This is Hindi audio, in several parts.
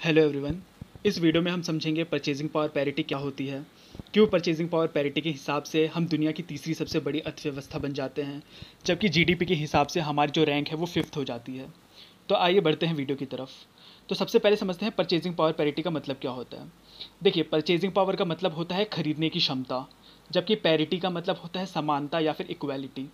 Hello everyone. इस वीडियो में हम समझेंगे परचेजिंग पावर पैरिटी क्या होती है, क्यों परचेजिंग पावर पैरिटी के हिसाब से हम दुनिया की तीसरी सबसे बड़ी अर्थव्यवस्था बन जाते हैं, जबकि जीडीपी के हिसाब से हमारी जो रैंक है वो फिफ्थ हो जाती है। तो आइए बढ़ते हैं वीडियो की तरफ। तो सबसे पहले समझते हैं परचेजिंग पावर पैरिटी का मतलब क्या होता है। देखिए, परचेजिंग पावर का मतलब होता है खरीदने की क्षमता, जबकि पैरिटी का मतलब होता है समानता या फिर इक्वालिटी।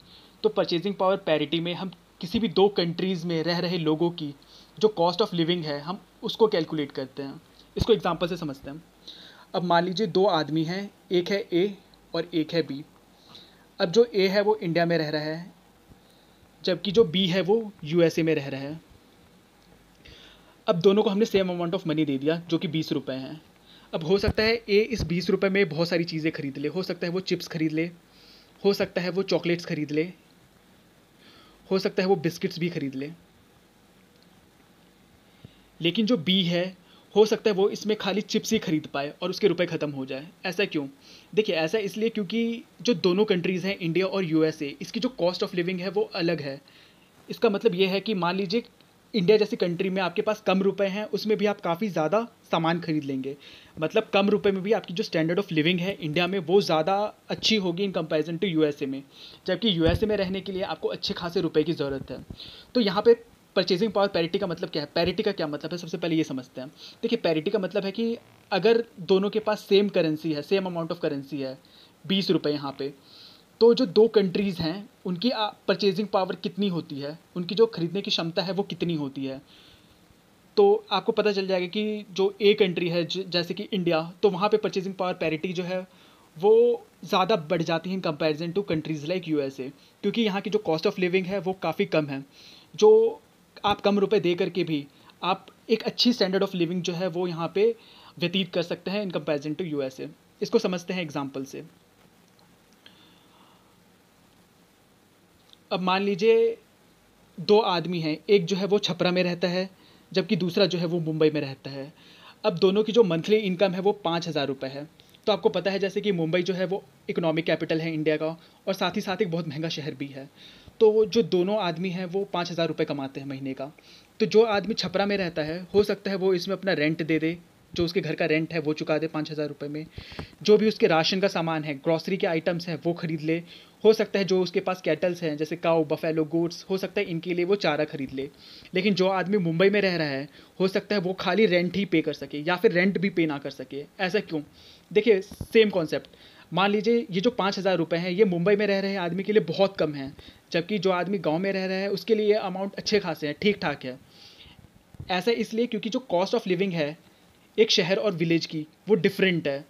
तो परचेजिंग पावर पैरिटी में हम किसी भी दो कंट्रीज़ में रह रहे लोगों की जो कॉस्ट ऑफ लिविंग है हम उसको कैलकुलेट करते हैं। इसको एग्जांपल से समझते हैं। अब मान लीजिए दो आदमी हैं, एक है ए और एक है बी। अब जो ए है वो इंडिया में रह रहा है, जबकि जो बी है वो यूएसए में रह रहा है। अब दोनों को हमने सेम अमाउंट ऑफ मनी दे दिया जो कि 20 रुपये हैं। अब हो सकता है ए इस 20 रुपये में बहुत सारी चीज़ें खरीद ले, हो सकता है वो चिप्स खरीद ले, हो सकता है वो चॉकलेट्स खरीद ले, हो सकता है वो बिस्किट्स भी खरीद ले। लेकिन जो बी है, हो सकता है वो इसमें खाली चिप्स ही खरीद पाए और उसके रुपए ख़त्म हो जाए। ऐसा क्यों? देखिए, ऐसा इसलिए क्योंकि जो दोनों कंट्रीज़ हैं इंडिया और यूएसए, इसकी जो कॉस्ट ऑफ लिविंग है वो अलग है। इसका मतलब ये है कि मान लीजिए इंडिया जैसी कंट्री में आपके पास कम रुपए हैं, उसमें भी आप काफ़ी ज़्यादा सामान खरीद लेंगे। मतलब कम रुपए में भी आपकी जो स्टैंडर्ड ऑफ लिविंग है इंडिया में वो ज़्यादा अच्छी होगी इन कंपैरिजन टू यूएसए में। जबकि यूएसए में रहने के लिए आपको अच्छे खासे रुपए की ज़रूरत है। तो यहाँ पे परचेजिंग पावर पैरिटी का मतलब क्या है? पैरिटी का क्या मतलब है, सबसे पहले ये समझते हैं। देखिए, पैरिटी का मतलब है कि अगर दोनों के पास सेम करेंसी है, सेम अमाउंट ऑफ करेंसी है, 20 रुपये यहाँ पे, तो जो दो कंट्रीज़ हैं उनकी परचेजिंग पावर कितनी होती है, उनकी जो खरीदने की क्षमता है वो कितनी होती है। तो आपको पता चल जाएगा कि जो ए कंट्री है जैसे कि इंडिया, तो वहाँ पे परचेजिंग पावर पैरिटी जो है वो ज़्यादा बढ़ जाती है इन comparison to countries like USA, क्योंकि यहाँ की जो कॉस्ट ऑफ लिविंग है वो काफ़ी कम है। जो आप कम रुपए दे करके भी आप एक अच्छी स्टैंडर्ड ऑफ लिविंग जो है वो यहाँ पे व्यतीत कर सकते हैं इन कंपैरिजन टू यूएसए। इसको समझते हैं एग्जांपल से। अब मान लीजिए दो आदमी हैं, एक जो है वो छपरा में रहता है, जबकि दूसरा जो है वो मुंबई में रहता है। अब दोनों की जो मंथली इनकम है वो 5,000 रुपये है। तो आपको पता है जैसे कि मुंबई जो है वो इकोनॉमिक कैपिटल है इंडिया का, और साथ ही साथ एक बहुत महंगा शहर भी है। तो जो दोनों आदमी हैं वो 5,000 रुपये कमाते हैं महीने का। तो जो आदमी छपरा में रहता है, हो सकता है वो इसमें अपना रेंट दे दे, जो उसके घर का रेंट है वो चुका दे 5,000 रुपये में। जो भी उसके राशन का सामान है, ग्रॉसरी के आइटम्स हैं वो खरीद ले। हो सकता है जो उसके पास कैटल्स हैं जैसे काऊ, बफेलो, गोट्स, हो सकता है इनके लिए वो चारा खरीद ले। लेकिन जो आदमी मुंबई में रह रहा है, हो सकता है वो खाली रेंट ही पे कर सके या फिर रेंट भी पे ना कर सके। ऐसा क्यों? देखिए, सेम कॉन्सेप्ट। मान लीजिए ये जो 5,000 रुपये हैं ये मुंबई में रह रहे आदमी के लिए बहुत कम है, जबकि जो आदमी गांव में रह रहा है उसके लिए ये अमाउंट अच्छे खासे हैं, ठीक ठाक है। ऐसा इसलिए क्योंकि जो कॉस्ट ऑफ लिविंग है एक शहर और विलेज की वो डिफरेंट है।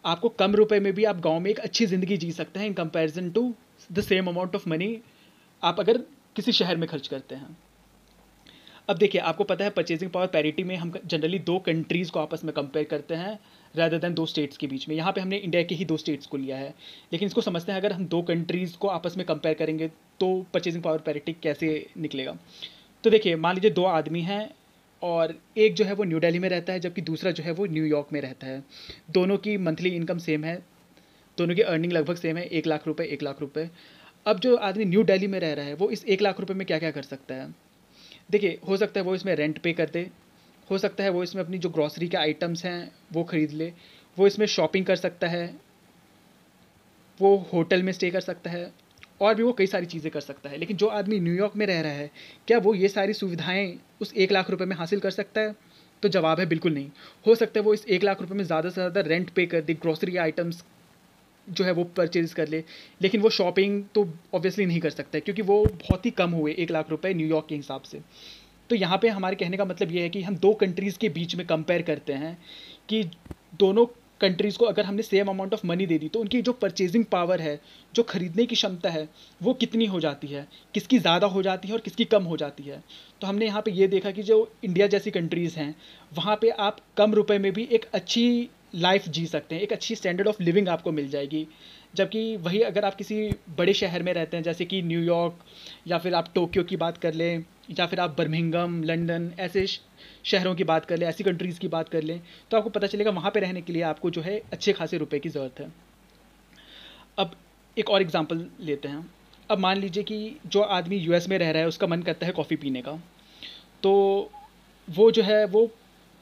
आपको कम रुपए में भी आप गांव में एक अच्छी ज़िंदगी जी सकते हैं in comparison to the same amount of money आप अगर किसी शहर में खर्च करते हैं। अब देखिए, आपको पता है परचेजिंग पावर पैरिटी में हम जनरली दो कंट्रीज़ को आपस में कंपेयर करते हैं रादर देन दो स्टेट्स के बीच में। यहाँ पे हमने इंडिया के ही दो स्टेट्स को लिया है, लेकिन इसको समझते हैं अगर हम दो कंट्रीज़ को आपस में कंपेयर करेंगे तो परचेजिंग पावर पैरिटी कैसे निकलेगा। तो देखिए, मान लीजिए दो आदमी हैं और एक जो है वो न्यू दिल्ली में रहता है, जबकि दूसरा जो है वो न्यूयॉर्क में रहता है। दोनों की मंथली इनकम सेम है, दोनों की अर्निंग लगभग सेम है, 1,00,000 रुपये 1,00,000 रुपये। अब जो आदमी न्यू दिल्ली में रह रहा है वो इस 1,00,000 रुपये में क्या क्या कर सकता है? देखिए, हो सकता है वो इसमें रेंट पे कर दे, हो सकता है वो इसमें अपनी जो ग्रॉसरी के आइटम्स हैं वो ख़रीद ले, वो इसमें शॉपिंग कर सकता है, वो होटल में स्टे कर सकता है, और भी वो कई सारी चीज़ें कर सकता है। लेकिन जो आदमी न्यूयॉर्क में रह रहा है, क्या वो ये सारी सुविधाएं उस 1,00,000 रुपये में हासिल कर सकता है? तो जवाब है बिल्कुल नहीं। हो सकता है वो इस 1,00,000 रुपये में ज़्यादा से ज़्यादा रेंट पे कर दे, ग्रॉसरी आइटम्स जो है वो परचेज़ कर ले, लेकिन वो शॉपिंग तो ऑब्वियसली नहीं कर सकता है क्योंकि वो बहुत ही कम हुए 1,00,000 रुपये न्यूयॉर्क के हिसाब से। तो यहाँ पे हमारे कहने का मतलब ये है कि हम दो कंट्रीज़ के बीच में कंपेयर करते हैं कि दोनों कंट्रीज़ को अगर हमने सेम अमाउंट ऑफ मनी दे दी तो उनकी जो परचेजिंग पावर है, जो खरीदने की क्षमता है, वो कितनी हो जाती है, किसकी ज़्यादा हो जाती है और किसकी कम हो जाती है। तो हमने यहाँ पे ये देखा कि जो इंडिया जैसी कंट्रीज़ हैं वहाँ पे आप कम रुपए में भी एक अच्छी लाइफ जी सकते हैं, एक अच्छी स्टैंडर्ड ऑफ लिविंग आपको मिल जाएगी। जबकि वही अगर आप किसी बड़े शहर में रहते हैं जैसे कि न्यूयॉर्क, या फिर आप टोक्यो की बात कर लें, या फिर आप बर्मिंघम, लंदन, ऐसे शहरों की बात कर लें, ऐसी कंट्रीज़ की बात कर लें, तो आपको पता चलेगा वहाँ पे रहने के लिए आपको जो है अच्छे खासे रुपए की ज़रूरत है। अब एक और एग्जांपल लेते हैं। अब मान लीजिए कि जो आदमी यूएस में रह रहा है उसका मन करता है कॉफ़ी पीने का, तो वो जो है वो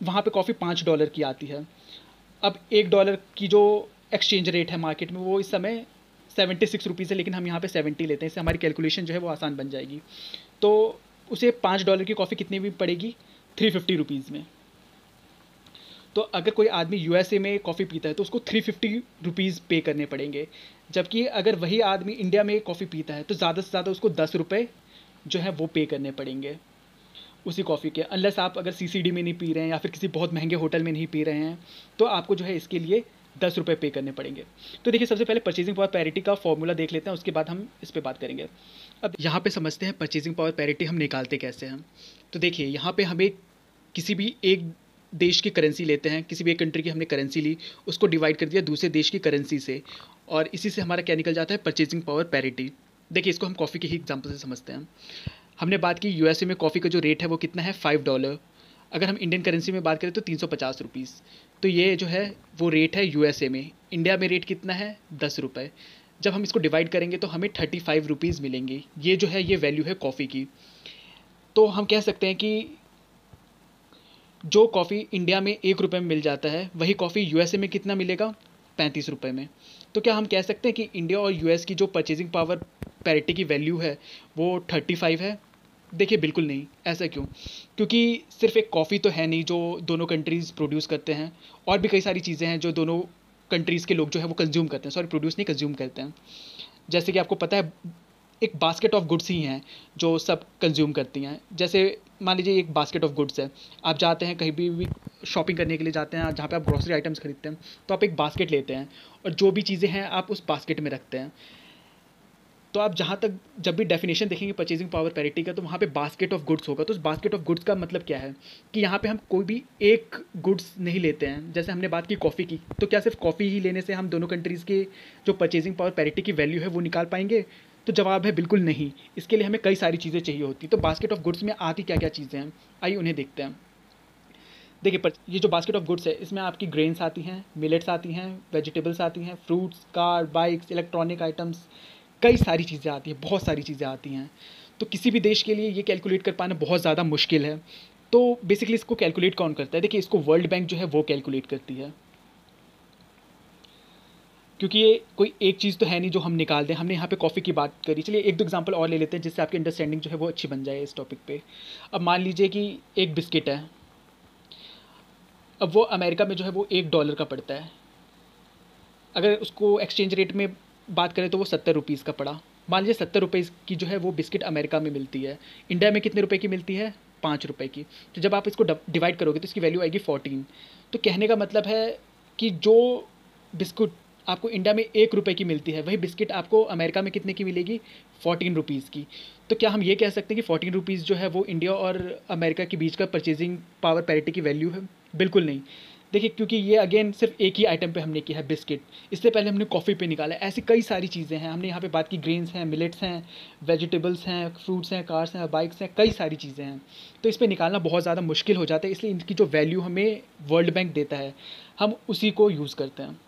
वहाँ पे कॉफ़ी $5 की आती है। अब $1 की जो एक्सचेंज रेट है मार्केट में वो इस समय 76 रुपीज़ है, लेकिन हम यहाँ पे 70 लेते हैं, इससे हमारी कैलकुलेशन जो है वो आसान बन जाएगी। तो उसे $5 की कॉफ़ी कितनी भी पड़ेगी, 350 रुपीज़ में। तो अगर कोई आदमी यूएसए में कॉफ़ी पीता है तो उसको 350 रुपीज़ पे करने पड़ेंगे, जबकि अगर वही आदमी इंडिया में कॉफ़ी पीता है तो ज़्यादा से ज़्यादा उसको 10 रुपये जो है वो पे करने पड़ेंगे उसी कॉफ़ी के, अनलेस आप अगर सीसीडी में नहीं पी रहे हैं या फिर किसी बहुत महंगे होटल में नहीं पी रहे हैं, तो आपको जो है इसके लिए 10 रुपये पे करने पड़ेंगे। तो देखिए, सबसे पहले परचेजिंग पावर पैरिटी का फॉर्मूला देख लेते हैं, उसके बाद हम इस पर बात करेंगे। अब यहाँ पे समझते हैं परचेजिंग पावर पैरिटी हम निकालते कैसे हैं। तो देखिए, यहाँ पे हमें किसी भी एक देश की करेंसी लेते हैं, किसी भी एक कंट्री की हमने करेंसी ली, उसको डिवाइड कर दिया दूसरे देश की करेंसी से, और इसी से हमारा क्या निकल जाता है, परचेजिंग पावर पैरिटी। देखिए, इसको हम कॉफ़ी के ही एग्जाम्पल से समझते हैं। हमने बात की यूएसए में कॉफ़ी का जो रेट है वो कितना है, $5। अगर हम इंडियन करेंसी में बात करें तो 350 रुपीज़। तो ये जो है वो रेट है यूएसए में। इंडिया में रेट कितना है, 10 रुपये। जब हम इसको डिवाइड करेंगे तो हमें 35 रुपीज़ मिलेंगे। ये जो है ये वैल्यू है कॉफ़ी की। तो हम कह सकते हैं कि जो कॉफ़ी इंडिया में 1 रुपये में मिल जाता है, वही कॉफ़ी यूएसए में कितना मिलेगा, 35 रुपये में। तो क्या हम कह सकते हैं कि इंडिया और यूएस की जो परचेजिंग पावर पैरिटी की वैल्यू है वो 35 है? देखिए, बिल्कुल नहीं। ऐसा क्यों? क्योंकि सिर्फ एक कॉफ़ी तो है नहीं जो दोनों कंट्रीज़ प्रोड्यूस करते हैं, और भी कई सारी चीज़ें हैं जो दोनों कंट्रीज़ के लोग जो है वो कंज्यूम करते हैं, सॉरी प्रोड्यूस नहीं, कंज्यूम करते हैं। जैसे कि आपको पता है, एक बास्केट ऑफ गुड्स ही हैं जो सब कंज्यूम करती हैं। जैसे मान लीजिए एक बास्केट ऑफ गुड्स है, आप जाते हैं कहीं भी शॉपिंग करने के लिए जाते हैं, जहाँ पे आप ग्रॉसरी आइटम्स खरीदते हैं, तो आप एक बास्केट लेते हैं और जो भी चीज़ें हैं आप उस बास्केट में रखते हैं। तो आप जहाँ तक जब भी डेफिनेशन देखेंगे परचेजिंग पावर पैरिटी का, तो वहाँ पे बास्केट ऑफ गुड्स होगा। तो उस बास्केट ऑफ गुड्स का मतलब क्या है कि यहाँ पे हम कोई भी एक गुड्स नहीं लेते हैं। जैसे हमने बात की कॉफ़ी की, तो क्या सिर्फ कॉफ़ी ही लेने से हम दोनों कंट्रीज़ के जो परचेजिंग पावर पैरिटी की वैल्यू है वो निकाल पाएंगे? तो जवाब है बिल्कुल नहीं। इसके लिए हमें कई सारी चीज़ें चाहिए होती। तो बास्केट ऑफ गुड्स में आती क्या क्या चीज़ें हैं, आइए उन्हें देखते हैं। देखिए, पर ये जो बास्केट ऑफ गुड्स है इसमें आपकी ग्रेन्स आती हैं, मिलेट्स आती हैं, वेजिटेबल्स आती हैं, fruits, car, bikes, electronic items, कई सारी चीज़ें आती हैं, बहुत सारी चीज़ें आती हैं। तो किसी भी देश के लिए ये कैलकुलेट कर पाना बहुत ज़्यादा मुश्किल है। तो बेसिकली इसको कैलकुलेट कौन करता है? देखिए, इसको वर्ल्ड बैंक जो है वो कैलकुलेट करती है, क्योंकि ये कोई एक चीज़ तो है नहीं जो हम निकाल दें। हमने यहाँ पे कॉफ़ी की बात करी, चलिए एक दो एग्जांपल और ले लेते हैं जिससे आपकी अंडरस्टैंडिंग जो है वो अच्छी बन जाए इस टॉपिक पे। अब मान लीजिए कि एक बिस्किट है, अब वो अमेरिका में जो है वो $1 का पड़ता है। अगर उसको एक्सचेंज रेट में बात करें तो वो 70 रुपीज़ का पड़ा। मान लीजिए 70 रुपये की जो है वो बिस्किट अमेरिका में मिलती है। इंडिया में कितने रुपए की मिलती है, 5 रुपये की। तो जब आप इसको डिवाइड करोगे तो इसकी वैल्यू आएगी 14। तो कहने का मतलब है कि जो बिस्कुट आपको इंडिया में 1 रुपये की मिलती है, वही बिस्किट आपको अमेरिका में कितने की मिलेगी, 14 रुपीज़ की। तो क्या हम ये कह सकते हैं कि 14 रुपीज़ जो है वो इंडिया और अमेरिका के बीच का परचेजिंग पावर पैरिटी की वैल्यू है? बिल्कुल नहीं। देखिए, क्योंकि ये अगेन सिर्फ एक ही आइटम पे हमने किया है, बिस्किट। इससे पहले हमने कॉफ़ी पे निकाला है। ऐसी कई सारी चीज़ें हैं। हमने यहाँ पे बात की ग्रेन्स हैं, मिलेट्स हैं, वेजिटेबल्स हैं, फ्रूट्स हैं, कार्स हैं, बाइक्स हैं, कई सारी चीज़ें हैं। तो इस पे निकालना बहुत ज़्यादा मुश्किल हो जाता है, इसलिए इनकी जो वैल्यू हमें वर्ल्ड बैंक देता है हम उसी को यूज़ करते हैं।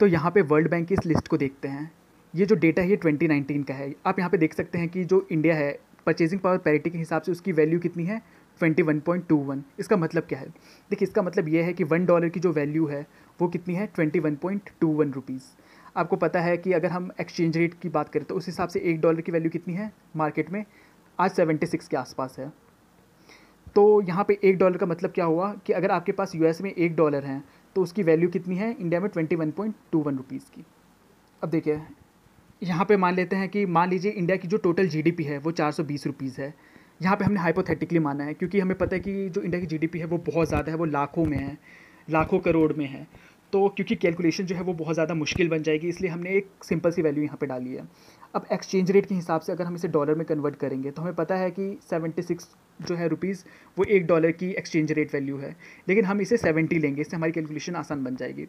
तो यहाँ पे वर्ल्ड बैंक की इस लिस्ट को देखते हैं। ये जो डेटा है ये 2019 का है। आप यहाँ पे देख सकते हैं कि जो इंडिया है परचेजिंग पावर पैरिटी के हिसाब से उसकी वैल्यू कितनी है, 21.21। इसका मतलब क्या है? देखिए, इसका मतलब ये है कि $1 की जो वैल्यू है वो कितनी है, 21.21 रुपीज़। आपको पता है कि अगर हम एक्सचेंज रेट की बात करें तो उस हिसाब से $1 की वैल्यू कितनी है मार्केट में, आज 76 के आसपास है। तो यहाँ पे $1 का मतलब क्या हुआ कि अगर आपके पास यूएस में $1 है तो उसकी वैल्यू कितनी है इंडिया में, 21.21 रुपीज़ की। अब देखिए, यहाँ पे मान लेते हैं कि मान लीजिए इंडिया की जो टोटल जीडीपी है वो 420 रुपीज़ है। यहाँ पे हमने हाइपोथेटिकली माना है, क्योंकि हमें पता है कि जो इंडिया की जीडीपी है वो बहुत ज़्यादा है, वो लाखों में है, लाखों करोड़ में है। तो क्योंकि कैलकुलेशन जो है वो बहुत ज़्यादा मुश्किल बन जाएगी, इसलिए हमने एक सिंपल सी वैल्यू यहाँ पे डाली है। अब एक्सचेंज रेट के हिसाब से अगर हम इसे डॉलर में कन्वर्ट करेंगे तो हमें पता है कि 76 जो है रुपीज़ वो $1 की एक्सचेंज रेट वैल्यू है, लेकिन हम इसे 70 लेंगे, इससे हमारी कैलकुलेशन आसान बन जाएगी।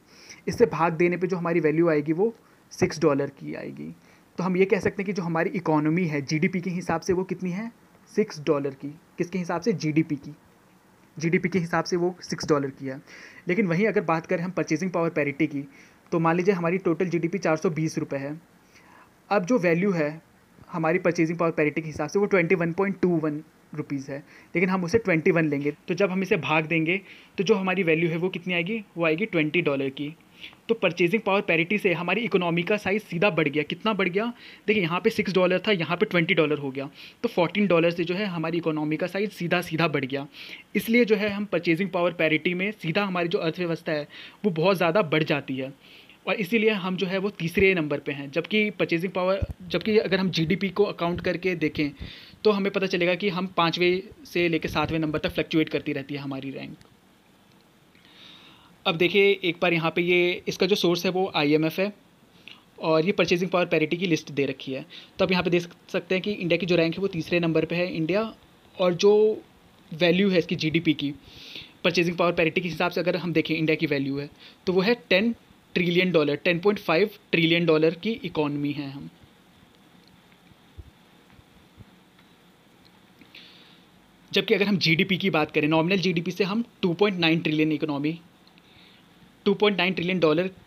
इससे भाग देने पे जो हमारी वैल्यू आएगी वो $6 की आएगी। तो हम ये कह सकते हैं कि जो हमारी इकोनॉमी है जीडीपी के हिसाब से वो कितनी है, $6 की। किसके हिसाब से, जीडीपी की। जीडीपी के हिसाब से वो $6 की है। लेकिन वहीं अगर बात करें हम परचेजिंग पावर पैरिटी की, तो मान लीजिए हमारी टोटल जीडीपी 420 रुपये है। अब जो वैल्यू है हमारी परचेजिंग पावर पैरिटी के हिसाब से वो 21.21 रुपीज़ है, लेकिन हम उसे 21 लेंगे। तो जब हम इसे भाग देंगे तो जो हमारी वैल्यू है वो कितनी आएगी, वो आएगी $20 की। तो परचेजिंग पावर पैरिटी से हमारी इकोनॉमी का साइज़ सीधा बढ़ गया। कितना बढ़ गया, देखिए यहाँ पे $6 था, यहाँ पे $20 हो गया, तो $14 से जो है हमारी इकोनॉमी का साइज़ सीधा सीधा बढ़ गया। इसलिए जो है हम परचेजिंग पावर पैरिटी में सीधा हमारी जो अर्थव्यवस्था है वो बहुत ज़्यादा बढ़ जाती है, और इसीलिए हम जो है वो तीसरे नंबर पे हैं। जबकि अगर हम जीडीपी को अकाउंट करके देखें तो हमें पता चलेगा कि हम 5वें से लेकर 7वें नंबर तक फ्लक्चुएट करती रहती है हमारी रैंक। अब देखिए एक बार यहाँ पे ये इसका जो सोर्स है वो आईएमएफ है, और ये परचेजिंग पावर पैरिटी की लिस्ट दे रखी है। तो अब यहाँ पे देख सकते हैं कि इंडिया की जो रैंक है वो तीसरे नंबर पे है इंडिया, और जो वैल्यू है इसकी जीडीपी की परचेजिंग पावर पैरिटी के हिसाब से अगर हम देखें इंडिया की वैल्यू है तो वो है $10 ट्रिलियन, $10.5 ट्रिलियन की इकॉनमी है हम। जबकि अगर हम जीडीपी की बात करें, नॉमिनल जीडीपी से हम 2.9 ट्रिलियन इकोनॉमी, $2.9 ट्रिलियन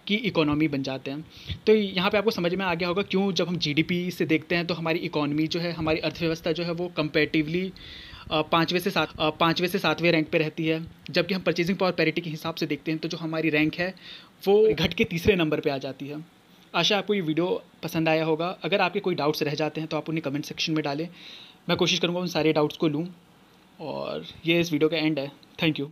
की इकोनॉमी बन जाते हैं। तो यहाँ पे आपको समझ में आ गया होगा क्यों जब हम जीडीपी से देखते हैं तो हमारी इकोनॉमी जो है, हमारी अर्थव्यवस्था जो है वो कंपैरेटिवली 5वें से 7वें रैंक पे रहती है। जबकि हम परचेजिंग पावर पैरिटी के हिसाब से देखते हैं तो जो हमारी रैंक है वो घट के तीसरे नंबर पे आ जाती है। आशा आपको ये वीडियो पसंद आया होगा। अगर आपके कोई डाउट्स रह जाते हैं तो आप उन्हें कमेंट सेक्शन में डालें, मैं कोशिश करूँगा उन सारे डाउट्स को लूँ। और ये इस वीडियो का एंड है। Thank you.